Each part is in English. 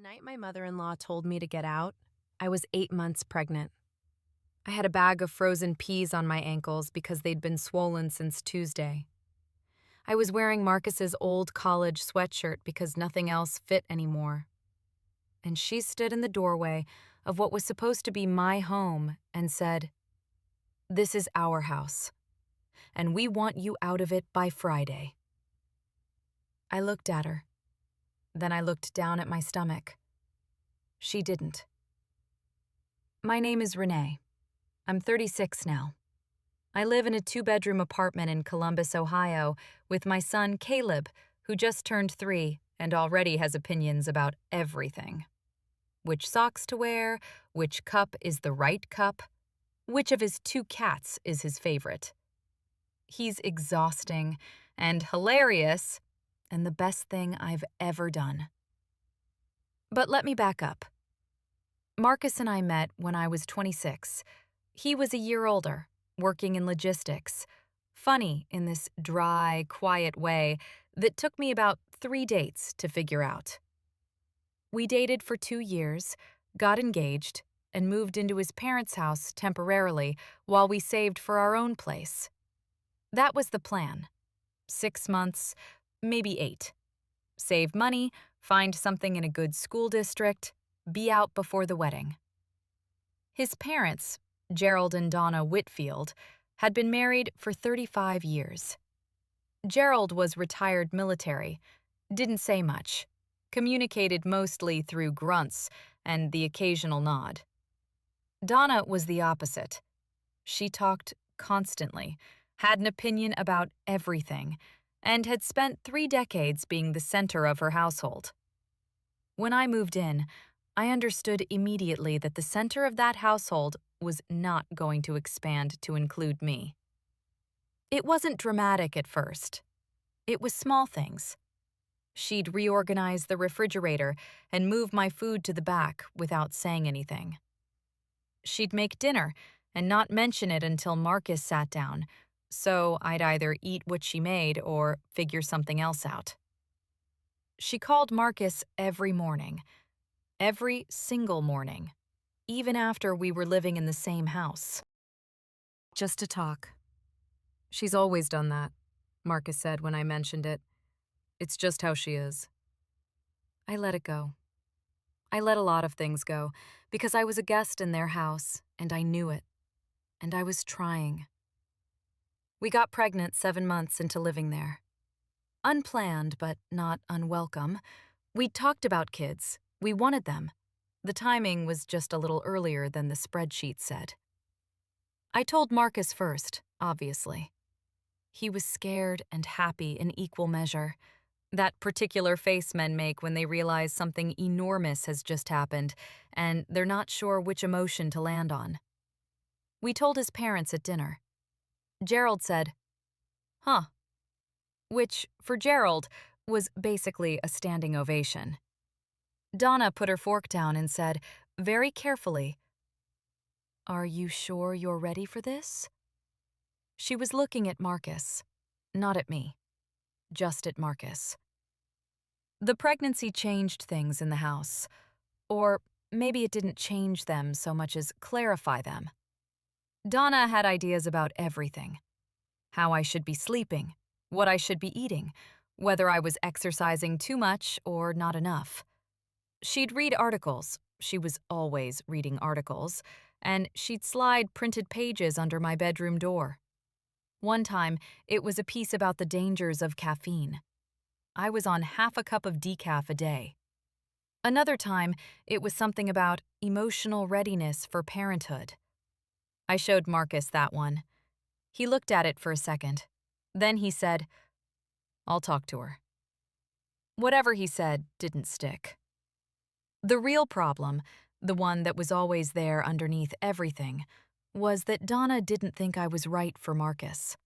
night my mother-in-law told me to get out, I was 8 months pregnant. I had a bag of frozen peas on my ankles because they'd been swollen since Tuesday. I was wearing Marcus's old college sweatshirt because nothing else fit anymore. And she stood in the doorway of what was supposed to be my home and said, "This is our house, and we want you out of it by Friday." I looked at her. Then I looked down at my stomach. She didn't. My name is Renee. I'm 36 now. I live in a 2-bedroom apartment in Columbus, Ohio, with my son Caleb, who just turned 3 and already has opinions about everything. Which socks to wear, which cup is the right cup, which of his 2 cats is his favorite. He's exhausting and hilarious, and the best thing I've ever done. But let me back up. Marcus and I met when I was 26. He was a year older, working in logistics. Funny in this dry, quiet way that took me about 3 dates to figure out. We dated for 2 years, got engaged, and moved into his parents' house temporarily while we saved for our own place. That was the plan. 6 months, maybe 8. Save money, find something in a good school district, be out before the wedding. His parents, Gerald and Donna Whitfield, had been married for 35 years. Gerald was retired military, didn't say much, communicated mostly through grunts and the occasional nod. Donna was the opposite. She talked constantly, had an opinion about everything, and had spent 3 decades being the center of her household. When I moved in, I understood immediately that the center of that household was not going to expand to include me. It wasn't dramatic at first. It was small things. She'd reorganize the refrigerator and move my food to the back without saying anything. She'd make dinner and not mention it until Marcus sat down, so I'd either eat what she made or figure something else out. She called Marcus every morning, every single morning, even after we were living in the same house. Just to talk. "She's always done that," Marcus said when I mentioned it. "It's just how she is." I let it go. I let a lot of things go because I was a guest in their house and I knew it. And I was trying. We got pregnant 7 months into living there. Unplanned, but not unwelcome. We'd talked about kids. We wanted them. The timing was just a little earlier than the spreadsheet said. I told Marcus first, obviously. He was scared and happy in equal measure. That particular face men make when they realize something enormous has just happened, and they're not sure which emotion to land on. We told his parents at dinner. Gerald said, "Huh," which, for Gerald, was basically a standing ovation. Donna put her fork down and said, very carefully, "Are you sure you're ready for this?" She was looking at Marcus, not at me, just at Marcus. The pregnancy changed things in the house, or maybe it didn't change them so much as clarify them. Donna had ideas about everything. How I should be sleeping, what I should be eating, whether I was exercising too much or not enough. She'd read articles, she was always reading articles, and she'd slide printed pages under my bedroom door. One time, it was a piece about the dangers of caffeine. I was on half a cup of decaf a day. Another time, it was something about emotional readiness for parenthood. I showed Marcus that one. He looked at it for a second. Then he said, "I'll talk to her." Whatever he said didn't stick. The real problem, the one that was always there underneath everything, was that Donna didn't think I was right for Marcus.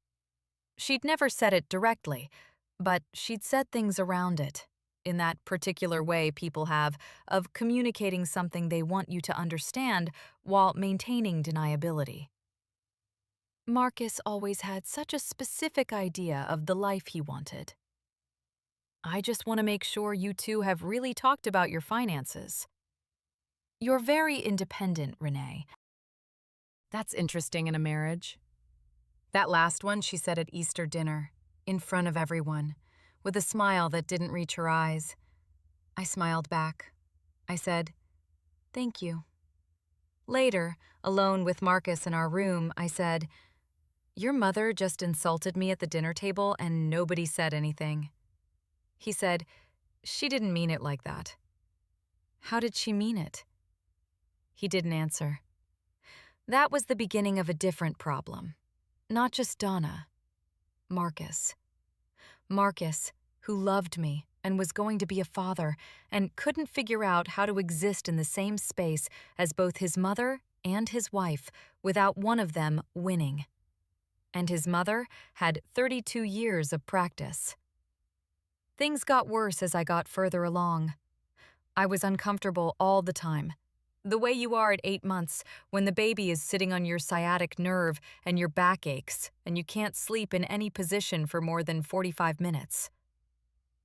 She'd never said it directly, but she'd said things around it, in that particular way people have of communicating something they want you to understand while maintaining deniability. Marcus always had such a specific idea of the life he wanted. I just want to make sure you two have really talked about your finances. You're very independent, Renee. That's interesting in a marriage. That last one she said at Easter dinner, in front of everyone, with a smile that didn't reach her eyes. I smiled back. I said, "Thank you." Later, alone with Marcus in our room, I said, "Your mother just insulted me at the dinner table and nobody said anything." He said, "She didn't mean it like that." How did she mean it? He didn't answer. That was the beginning of a different problem. Not just Donna. Marcus. Marcus, who loved me and was going to be a father and couldn't figure out how to exist in the same space as both his mother and his wife without one of them winning. And his mother had 32 years of practice. Things got worse as I got further along. I was uncomfortable all the time. The way you are at 8 months, when the baby is sitting on your sciatic nerve and your back aches, and you can't sleep in any position for more than 45 minutes.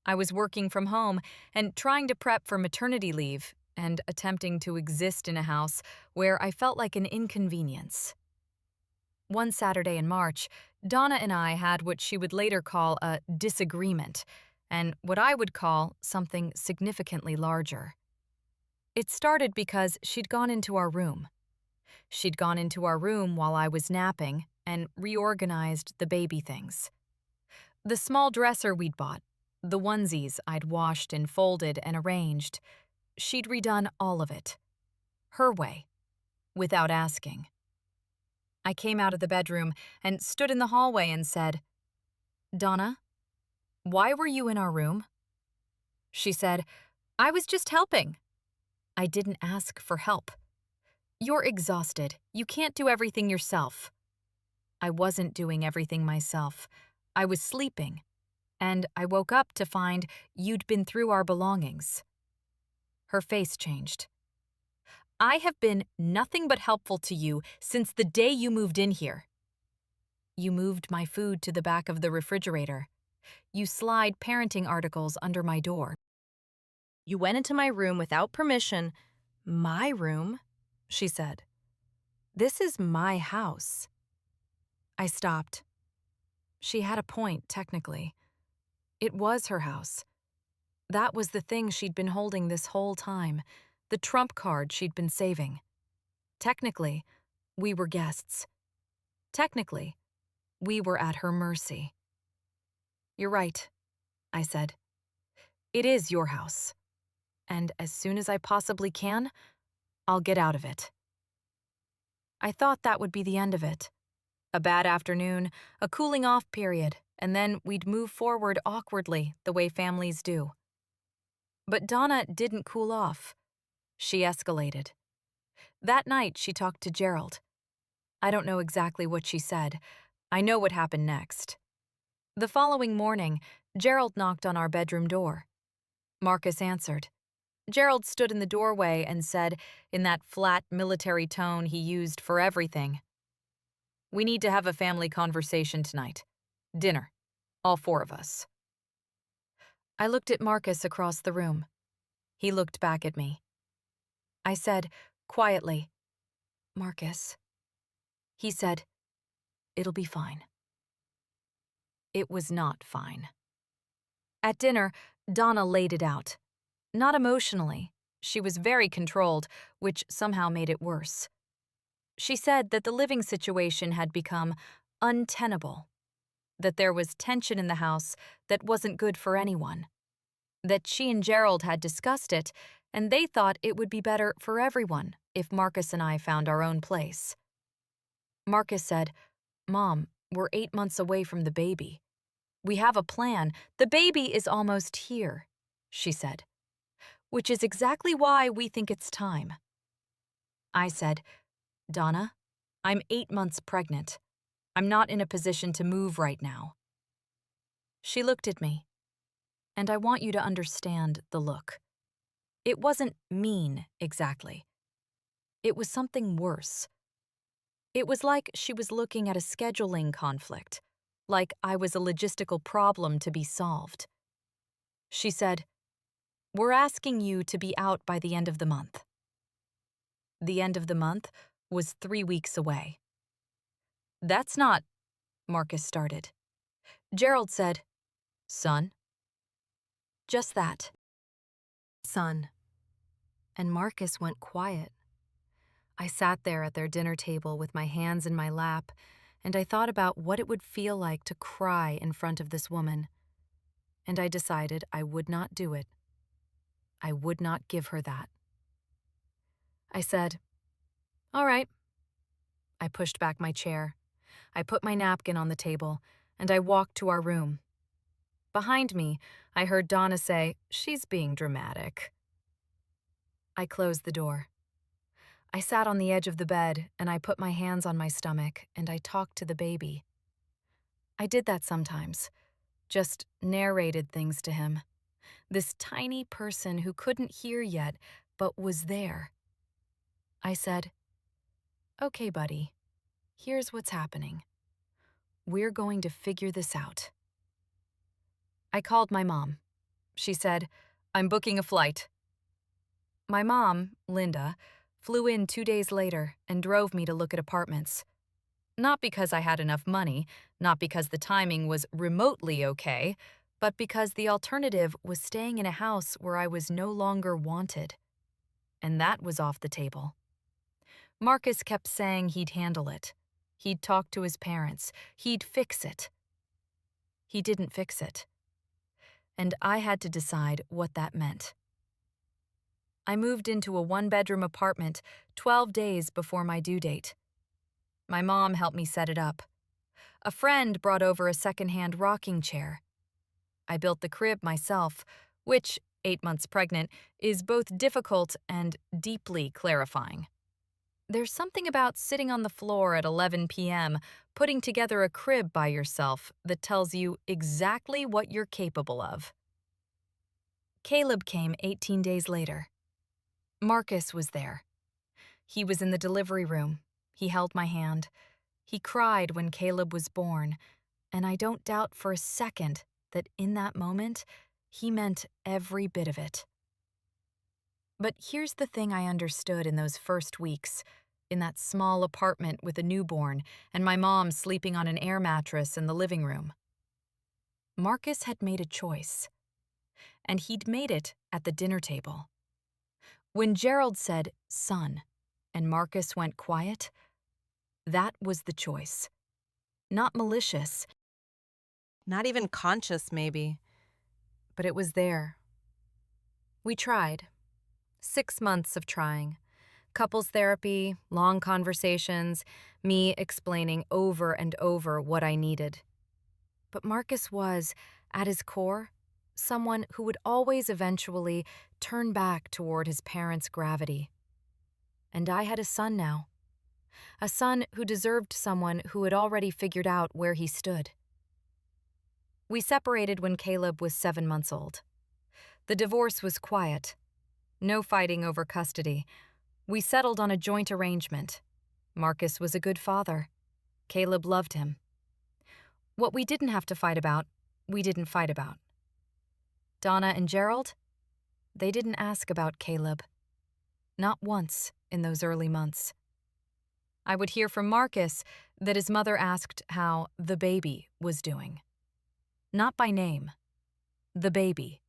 I was working from home and trying to prep for maternity leave and attempting to exist in a house where I felt like an inconvenience. One Saturday in March, Donna and I had what she would later call a disagreement, and what I would call something significantly larger. It started because she'd gone into our room. She'd gone into our room while I was napping and reorganized the baby things. The small dresser we'd bought, the onesies I'd washed and folded and arranged, she'd redone all of it. Her way, without asking. I came out of the bedroom and stood in the hallway and said, "Donna, why were you in our room?" She said, "I was just helping." I didn't ask for help. "You're exhausted. You can't do everything yourself." I wasn't doing everything myself. I was sleeping. And I woke up to find you'd been through our belongings. Her face changed. "I have been nothing but helpful to you since the day you moved in here. You moved my food to the back of the refrigerator. You slide parenting articles under my door. You went into my room without permission." "My room?" she said. "This is my house." I stopped. She had a point, technically. It was her house. That was the thing she'd been holding this whole time, the trump card she'd been saving. Technically, we were guests. Technically, we were at her mercy. "You're right," I said. "It is your house. And as soon as I possibly can, I'll get out of it." I thought that would be the end of it. A bad afternoon, a cooling off period, and then we'd move forward awkwardly the way families do. But Donna didn't cool off. She escalated. That night, she talked to Gerald. I don't know exactly what she said. I know what happened next. The following morning, Gerald knocked on our bedroom door. Marcus answered. Gerald stood in the doorway and said, in that flat military tone he used for everything, "We need to have a family conversation tonight. Dinner. All 4 of us." I looked at Marcus across the room. He looked back at me. I said, quietly, "Marcus." He said, "It'll be fine." It was not fine. At dinner, Donna laid it out. Not emotionally. She was very controlled, which somehow made it worse. She said that the living situation had become untenable, that there was tension in the house that wasn't good for anyone, that she and Gerald had discussed it, and they thought it would be better for everyone if Marcus and I found our own place. Marcus said, "Mom, we're 8 months away from the baby. We have a plan. The baby is almost here," she said, "which is exactly why we think it's time." I said, "Donna, I'm 8 months pregnant. I'm not in a position to move right now." She looked at me, and I want you to understand the look. It wasn't mean, exactly. It was something worse. It was like she was looking at a scheduling conflict, like I was a logistical problem to be solved. She said, "We're asking you to be out by the end of the month." The end of the month was 3 weeks away. "That's not," Marcus started. Gerald said, "Son?" Just that. Son. And Marcus went quiet. I sat there at their dinner table with my hands in my lap, and I thought about what it would feel like to cry in front of this woman. And I decided I would not do it. I would not give her that. I said, "All right." I pushed back my chair. I put my napkin on the table, and I walked to our room. Behind me, I heard Donna say, "She's being dramatic." I closed the door. I sat on the edge of the bed, and I put my hands on my stomach, and I talked to the baby. I did that sometimes, just narrated things to him. This tiny person who couldn't hear yet, but was there. I said, "Okay, buddy, here's what's happening. We're going to figure this out." I called my mom. She said, "I'm booking a flight." My mom, Linda, flew in 2 days later and drove me to look at apartments. Not because I had enough money, not because the timing was remotely okay, but because the alternative was staying in a house where I was no longer wanted. And that was off the table. Marcus kept saying he'd handle it. He'd talk to his parents. He'd fix it. He didn't fix it. And I had to decide what that meant. I moved into a one-bedroom apartment 12 days before my due date. My mom helped me set it up. A friend brought over a second-hand rocking chair. I built the crib myself, which, 8 months pregnant, is both difficult and deeply clarifying. There's something about sitting on the floor at 11 p.m., putting together a crib by yourself that tells you exactly what you're capable of. Caleb came 18 days later. Marcus was there. He was in the delivery room. He held my hand. He cried when Caleb was born, and I don't doubt for a second that in that moment, he meant every bit of it. But here's the thing I understood in those first weeks, in that small apartment with a newborn and my mom sleeping on an air mattress in the living room. Marcus had made a choice, and he'd made it at the dinner table. When Gerald said, "Son," and Marcus went quiet, that was the choice. Not malicious, Not even conscious, maybe. but it was there. We tried. 6 months of trying. Couples therapy, long conversations, me explaining over and over what I needed. But Marcus was, at his core, someone who would always eventually turn back toward his parents' gravity. And I had a son now. A son who deserved someone who had already figured out where he stood. We separated when Caleb was 7 months old. The divorce was quiet. No fighting over custody. We settled on a joint arrangement. Marcus was a good father. Caleb loved him. What we didn't have to fight about, we didn't fight about. Donna and Gerald? They didn't ask about Caleb. Not once in those early months. I would hear from Marcus that his mother asked how the baby was doing. Not by name. The baby.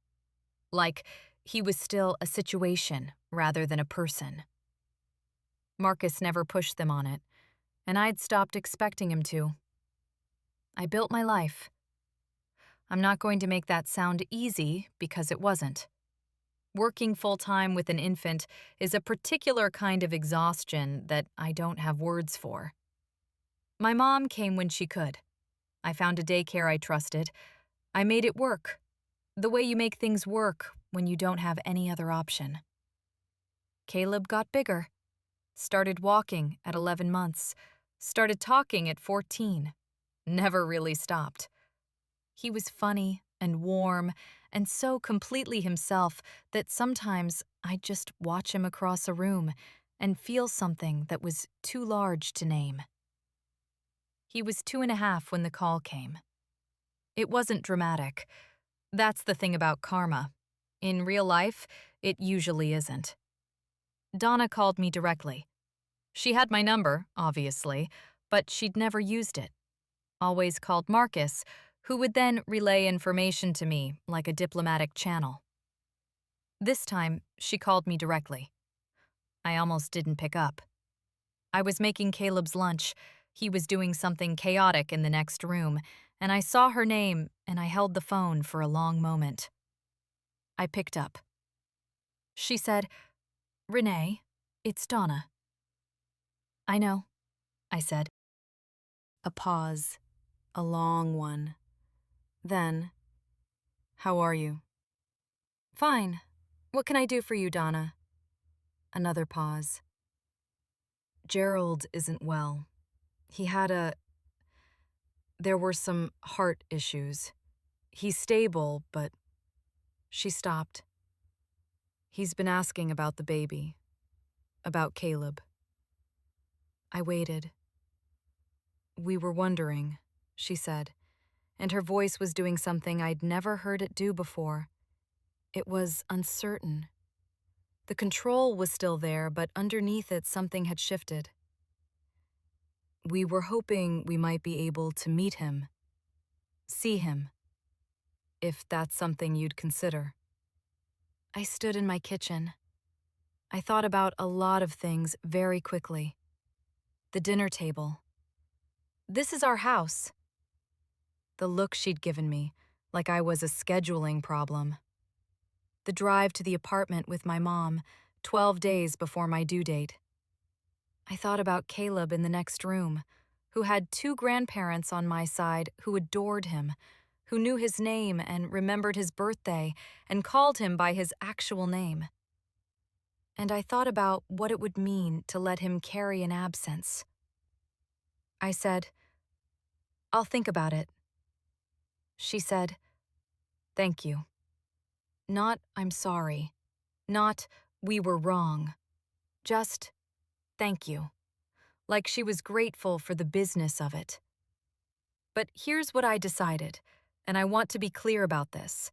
Like he was still a situation rather than a person. Marcus never pushed them on it, and I'd stopped expecting him to. I built my life. I'm not going to make that sound easy because it wasn't. Working full-time with an infant is a particular kind of exhaustion that I don't have words for. My mom came when she could. I found a daycare I trusted. I made it work. The way you make things work when you don't have any other option. Caleb got bigger. Started walking at 11 months. Started talking at 14. Never really stopped. He was funny and warm and so completely himself that sometimes I'd just watch him across a room and feel something that was too large to name. He was 2.5 when the call came. It wasn't dramatic. That's the thing about karma. In real life, it usually isn't. Donna called me directly. She had my number, obviously, but she'd never used it. Always called Marcus, who would then relay information to me like a diplomatic channel. This time, she called me directly. I almost didn't pick up. I was making Caleb's lunch. He was doing something chaotic in the next room, and I saw her name and I held the phone for a long moment. I picked up. She said, "Renee, it's Donna." "I know," I said. A pause, a long one. Then, "How are you?" "Fine. What can I do for you, Donna?" Another pause. "Gerald isn't well. He had There were some heart issues. He's stable, but..." She stopped. "He's been asking about the baby. About Caleb." I waited. "We were wondering," she said, and her voice was doing something I'd never heard it do before. It was uncertain. The control was still there, but underneath it something had shifted. "We were hoping we might be able to meet him, see him, if that's something you'd consider." I stood in my kitchen. I thought about a lot of things very quickly. The dinner table. "This is our house." The look she'd given me, like I was a scheduling problem. The drive to the apartment with my mom, 12 days before my due date. I thought about Caleb in the next room, who had 2 grandparents on my side who adored him, who knew his name and remembered his birthday and called him by his actual name. And I thought about what it would mean to let him carry an absence. I said, "I'll think about it." She said, "Thank you." Not "I'm sorry." Not "we were wrong." Just "thank you." Like she was grateful for the business of it. But here's what I decided, and I want to be clear about this.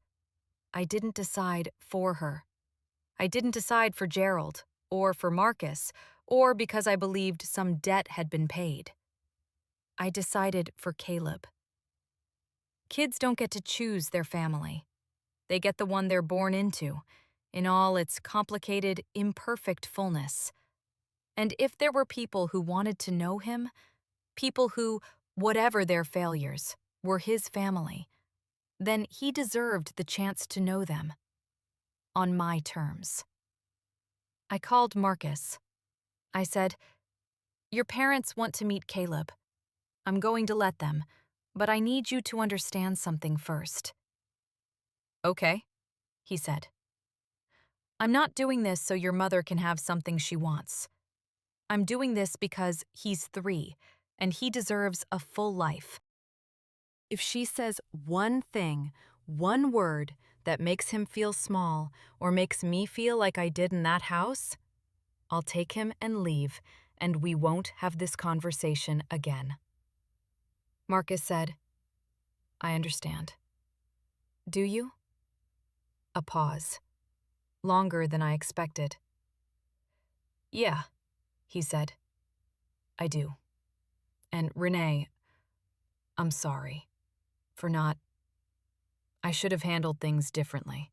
I didn't decide for her. I didn't decide for Gerald, or for Marcus, or because I believed some debt had been paid. I decided for Caleb. Kids don't get to choose their family. They get the one they're born into, in all its complicated, imperfect fullness. And if there were people who wanted to know him, people who, whatever their failures, were his family, then he deserved the chance to know them. On my terms. I called Marcus. I said, "Your parents want to meet Caleb. I'm going to let them, but I need you to understand something first." "Okay," he said. "I'm not doing this so your mother can have something she wants. I'm doing this because he's 3, and he deserves a full life. If she says one thing, one word, that makes him feel small or makes me feel like I did in that house, I'll take him and leave, and we won't have this conversation again." Marcus said, "I understand." "Do you?" A pause. Longer than I expected. "Yeah," he said. "I do. And Renee, I'm sorry. For not... I should have handled things differently."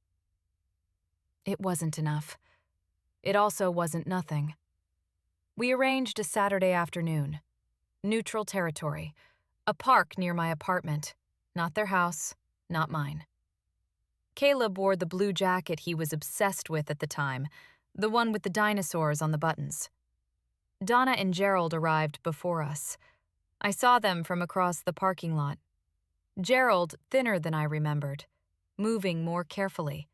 It wasn't enough. It also wasn't nothing. We arranged a Saturday afternoon. Neutral territory. A park near my apartment. Not their house, not mine. Caleb wore the blue jacket he was obsessed with at the time, the one with the dinosaurs on the buttons. Donna and Gerald arrived before us. I saw them from across the parking lot. Gerald thinner than I remembered, moving more carefully,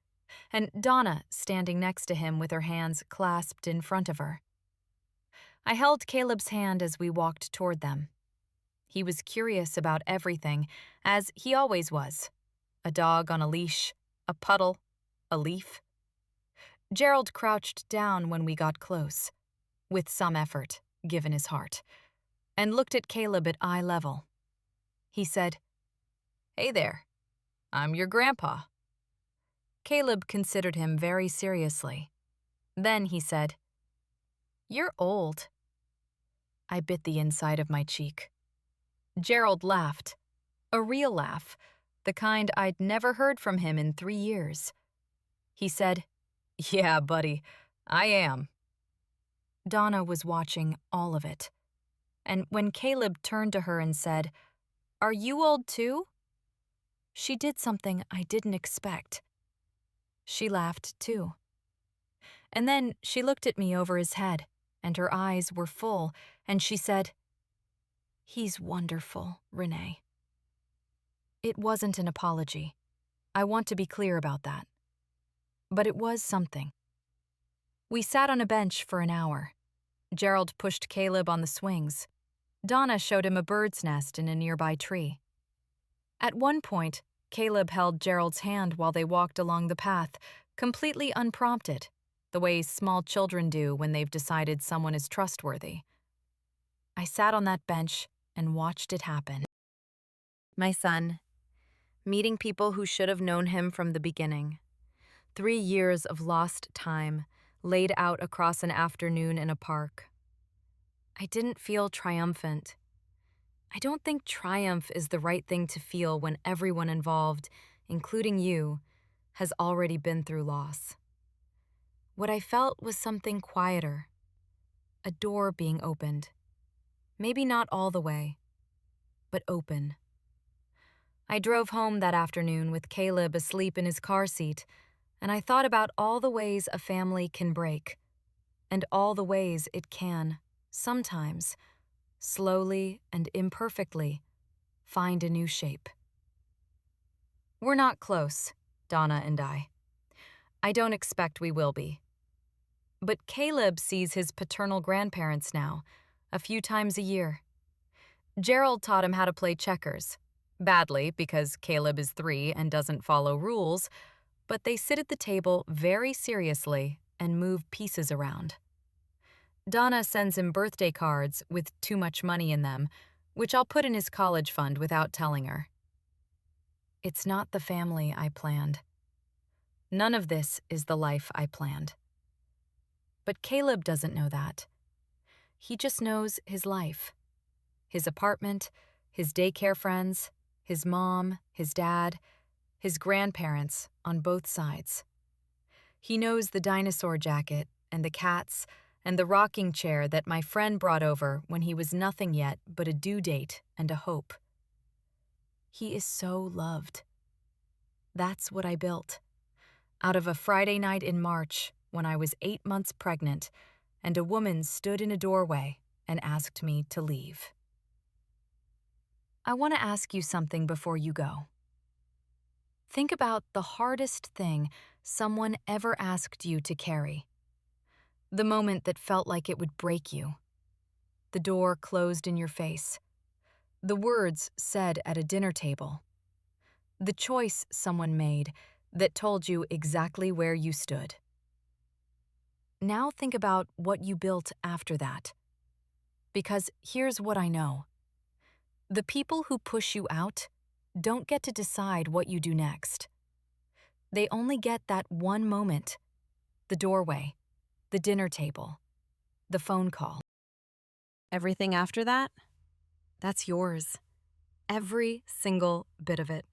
and Donna standing next to him with her hands clasped in front of her. I held Caleb's hand as we walked toward them. He was curious about everything, as he always was. A dog on a leash, a puddle, a leaf. Gerald crouched down when we got close, with some effort, given his heart, and looked at Caleb at eye level. He said, "Hey there, I'm your grandpa." Caleb considered him very seriously. Then he said, "You're old." I bit the inside of my cheek. Gerald laughed. A real laugh, the kind I'd never heard from him in 3 years. He said, "Yeah, buddy, I am." Donna was watching all of it. And when Caleb turned to her and said, "Are you old too?" she did something I didn't expect. She laughed too. And then she looked at me over his head, and her eyes were full, and she said, "He's wonderful, Renee." It wasn't an apology. I want to be clear about that. But it was something. We sat on a bench for an hour. Gerald pushed Caleb on the swings. Donna showed him a bird's nest in a nearby tree. At one point, Caleb held Gerald's hand while they walked along the path, completely unprompted, the way small children do when they've decided someone is trustworthy. I sat on that bench and watched it happen. My son, meeting people who should have known him from the beginning. 3 years of lost time, laid out across an afternoon in a park. I didn't feel triumphant. I don't think triumph is the right thing to feel when everyone involved, including you, has already been through loss. What I felt was something quieter, a door being opened. Maybe not all the way, but open. I drove home that afternoon with Caleb asleep in his car seat, and I thought about all the ways a family can break, and all the ways it can, sometimes, slowly and imperfectly, find a new shape. We're not close, Donna and I. I don't expect we will be. But Caleb sees his paternal grandparents now, a few times a year. Gerald taught him how to play checkers. Badly, because Caleb is 3 and doesn't follow rules, but they sit at the table very seriously and move pieces around. Donna sends him birthday cards with too much money in them, which I'll put in his college fund without telling her. It's not the family I planned. None of this is the life I planned. But Caleb doesn't know that. He just knows his life. His apartment, his daycare friends, his mom, his dad, his grandparents on both sides. He knows the dinosaur jacket and the cats and the rocking chair that my friend brought over when he was nothing yet but a due date and a hope. He is so loved. That's what I built. Out of a Friday night in March when I was 8 months pregnant and a woman stood in a doorway and asked me to leave. I want to ask you something before you go. Think about the hardest thing someone ever asked you to carry. The moment that felt like it would break you. The door closed in your face. The words said at a dinner table. The choice someone made that told you exactly where you stood. Now think about what you built after that. Because here's what I know. The people who push you out don't get to decide what you do next. They only get that one moment, the doorway, the dinner table, the phone call. Everything after that? That's yours. Every single bit of it.